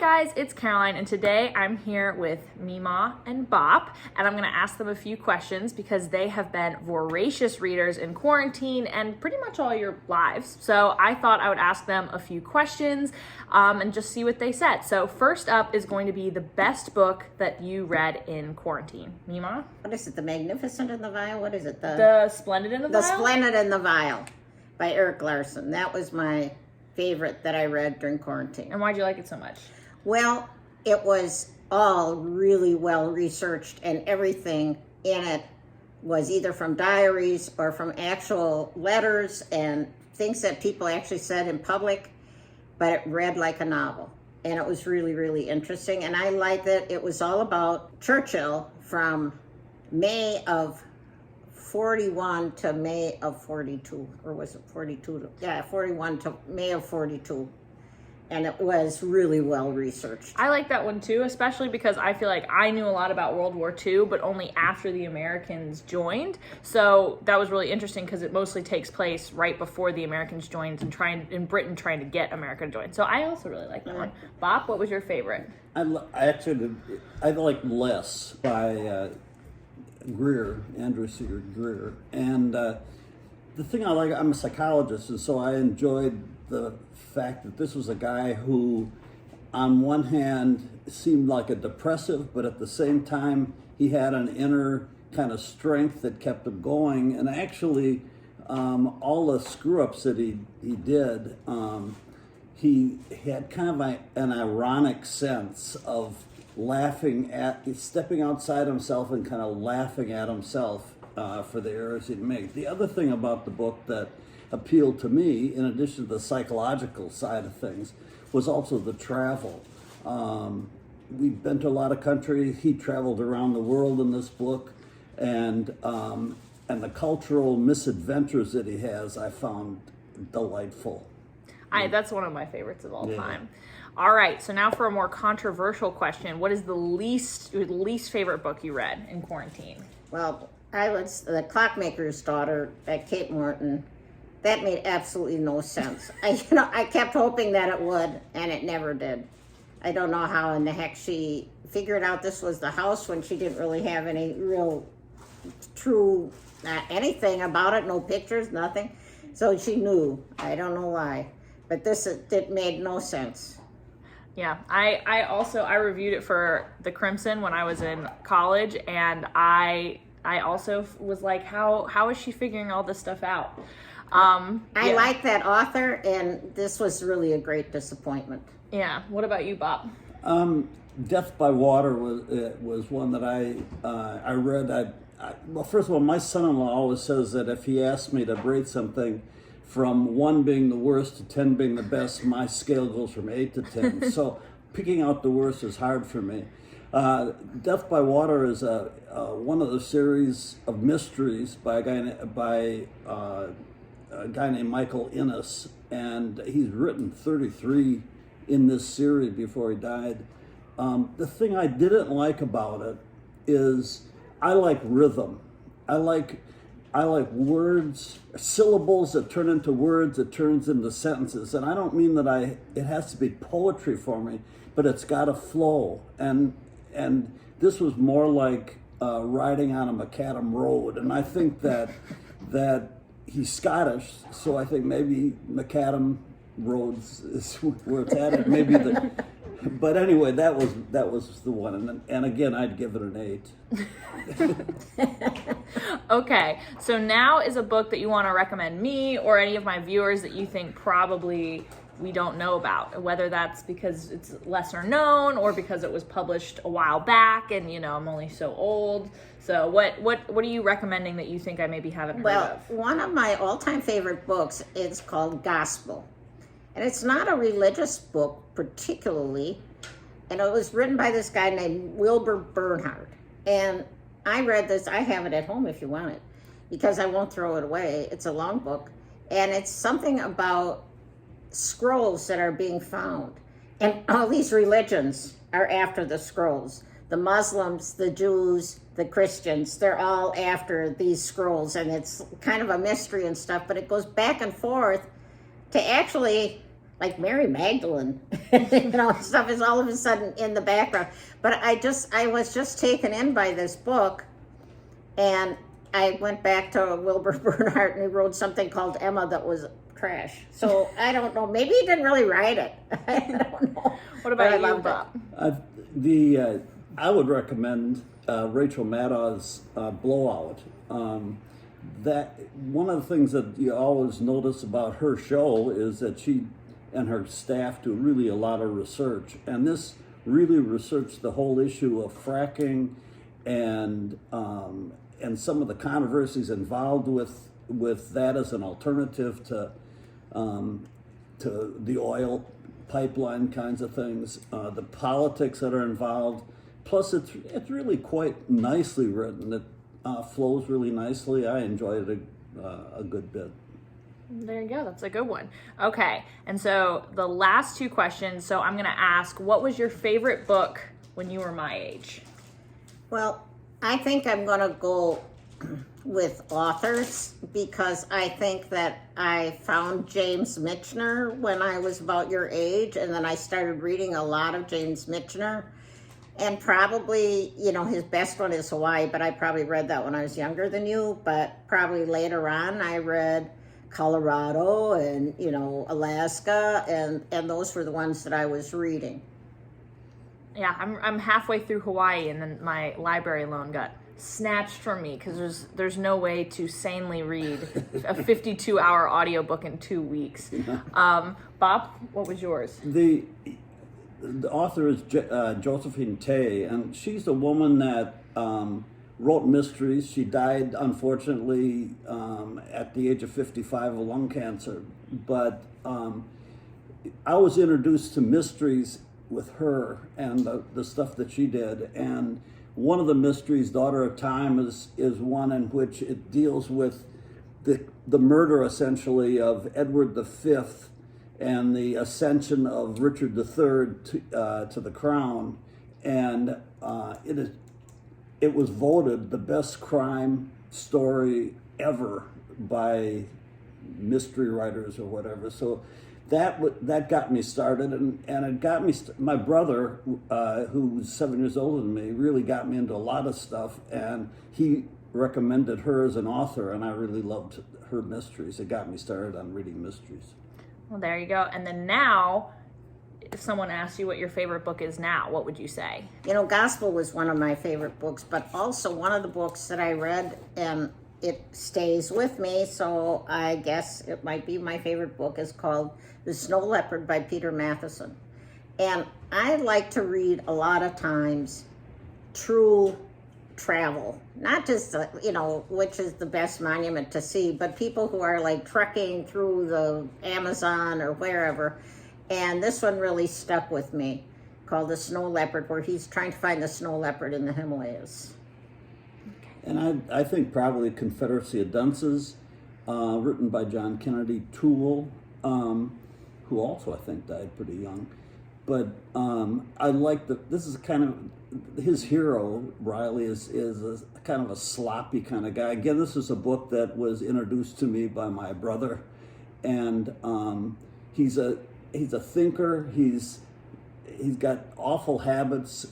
guys, it's Caroline, and today I'm here with Mima and Bop, and I'm going to ask them a few questions because they have been voracious readers in quarantine and pretty much all your lives. So I thought I would ask them a few questions and just see what they said. So first up is going to be the best book that you read in quarantine. Mima? What is it, The Magnificent in the Vial? What is it? The Splendid in the Vial? The Splendid in the Vial by Eric Larson. That was my favorite that I read during quarantine. And why'd you like it so much? Well, it was all really well researched, and everything in it was either from diaries or from actual letters and things that people actually said in public, but it read like a novel. And it was really, really interesting. And I liked that it was all about Churchill from May of 41 to May of 42, or was it 42? Yeah, 41 to May of 42. And it was really well researched. I like that one too, especially because I feel like I knew a lot about World War II, but only after the Americans joined. So that was really interesting because it mostly takes place right before the Americans joined and in Britain trying to get America to join. So I also really like that one. Bop, what was your favorite? I like Less by Andrew Seeger Greer. And the thing I like, I'm a psychologist, and so I enjoyed the fact that this was a guy who, on one hand, seemed like a depressive, but at the same time, he had an inner kind of strength that kept him going. And actually, all the screw-ups that he did, he had kind of an ironic sense of stepping outside himself and kind of laughing at himself for the errors he'd make. The other thing about the book that appealed to me, in addition to the psychological side of things, was also the travel. We've been to a lot of countries. He traveled around the world in this book, and the cultural misadventures that he has, I found delightful. That's one of my favorites of all time. All right, so now for a more controversial question. What is the least favorite book you read in quarantine? Well, I was The Clockmaker's Daughter by Kate Morton. That made absolutely no sense. I kept hoping that it would, and it never did. I don't know how in the heck she figured out this was the house when she didn't really have any real true anything about it, no pictures, nothing. So she knew. I don't know why. But it made no sense. Yeah, I reviewed it for The Crimson when I was in college, and I also was like, how is she figuring all this stuff out? I like that author, and this was really a great disappointment. Yeah. What about you, Bob? Death by Water was one that I read. Well, first of all, my son-in-law always says that if he asks me to rate something from 1 being the worst to 10 being the best, my scale goes from 8 to 10. So picking out the worst is hard for me. Death by Water is one of the series of mysteries by a guy named Michael Innes, and he's written 33 in this series before he died. The thing I didn't like about it is I like rhythm. I like words, syllables that turn into words, that turns into sentences. And I don't mean that it has to be poetry for me, but it's got to flow. And this was more like riding on a macadam road. And I think that he's Scottish, so I think maybe macadam roads is where it's at. Maybe but anyway, that was the one. And again, I'd give it an 8. Okay, so now is a book that you want to recommend me or any of my viewers that you think probably we don't know about, whether that's because it's lesser known or because it was published a while back and I'm only so old. So what are you recommending that you think I maybe haven't heard of? Well, one of my all-time favorite books is called Gospel. And it's not a religious book particularly, and it was written by this guy named Wilbur Bernhard. And I read this, I have it at home if you want it, because I won't throw it away. It's a long book, and it's something about scrolls that are being found. And all these religions are after the scrolls. The Muslims, the Jews, the Christians, they're all after these scrolls, and it's kind of a mystery and stuff, but it goes back and forth to actually like Mary Magdalene, stuff is all of a sudden in the background. But I was just taken in by this book, and I went back to Wilbur Bernhardt, and he wrote something called Emma that was trash. So I don't know. Maybe he didn't really write it. I don't know. What about you, Bob? I would recommend Rachel Maddow's Blowout. That one of the things that you always notice about her show is that she and her staff do really a lot of research, and this really researched the whole issue of fracking and some of the controversies involved with that as an alternative to the oil pipeline kinds of things, the politics that are involved. Plus, it's really quite nicely written. It flows really nicely. I enjoyed it a good bit. There you go. That's a good one. Okay. And so the last two questions. So I'm going to ask, what was your favorite book when you were my age? Well, I think I'm going to go with authors, because I think that I found James Michener when I was about your age, and then I started reading a lot of James Michener. And probably, his best one is Hawaii, but I probably read that when I was younger than you. But probably later on, I read Colorado and, Alaska, and those were the ones that I was reading. Yeah, I'm halfway through Hawaii, and then my library loan got snatched from me because there's no way to sanely read a 52-hour audiobook in 2 weeks. Bob, what was yours? The author is Josephine Tay, and she's a woman that wrote mysteries. She died, unfortunately, at the age of 55 of lung cancer. But I was introduced to mysteries with her and the stuff that she did. And one of the mysteries, Daughter of Time, is one in which it deals with the murder, essentially, of Edward V and the ascension of Richard III to the crown. And it was voted the best crime story ever by mystery writers or whatever. So that got me started, and it got me. My brother, who's 7 years older than me, really got me into a lot of stuff, and he recommended her as an author, and I really loved her mysteries. It got me started on reading mysteries. Well, there you go. And then now, if someone asks you what your favorite book is now, what would you say? Gospel was one of my favorite books, but also one of the books that I read, and it stays with me, so I guess it might be my favorite book, is called The Snow Leopard by Peter Matheson. And I like to read a lot of times true travel, not just, which is the best monument to see, but people who are like trekking through the Amazon or wherever. And this one really stuck with me, called The Snow Leopard, where he's trying to find the snow leopard in the Himalayas. And I think probably Confederacy of Dunces, written by John Kennedy Toole, who also I think died pretty young. But I like this is kind of, his hero, Riley, is a kind of a sloppy kind of guy. Again, this is a book that was introduced to me by my brother, and he's a thinker. He's got awful habits.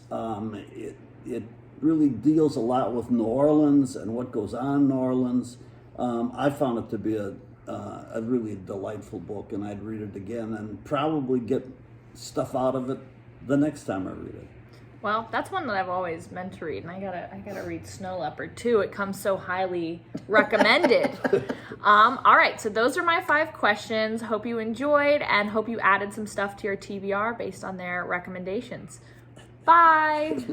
It really deals a lot with New Orleans and what goes on in New Orleans. I found it to be a really delightful book, and I'd read it again and probably get stuff out of it the next time I read it. Well, that's one that I've always meant to read, and I gotta read Snow Leopard too. It comes so highly recommended. All right, so those are my 5 questions. Hope you enjoyed, and hope you added some stuff to your TBR based on their recommendations. Bye.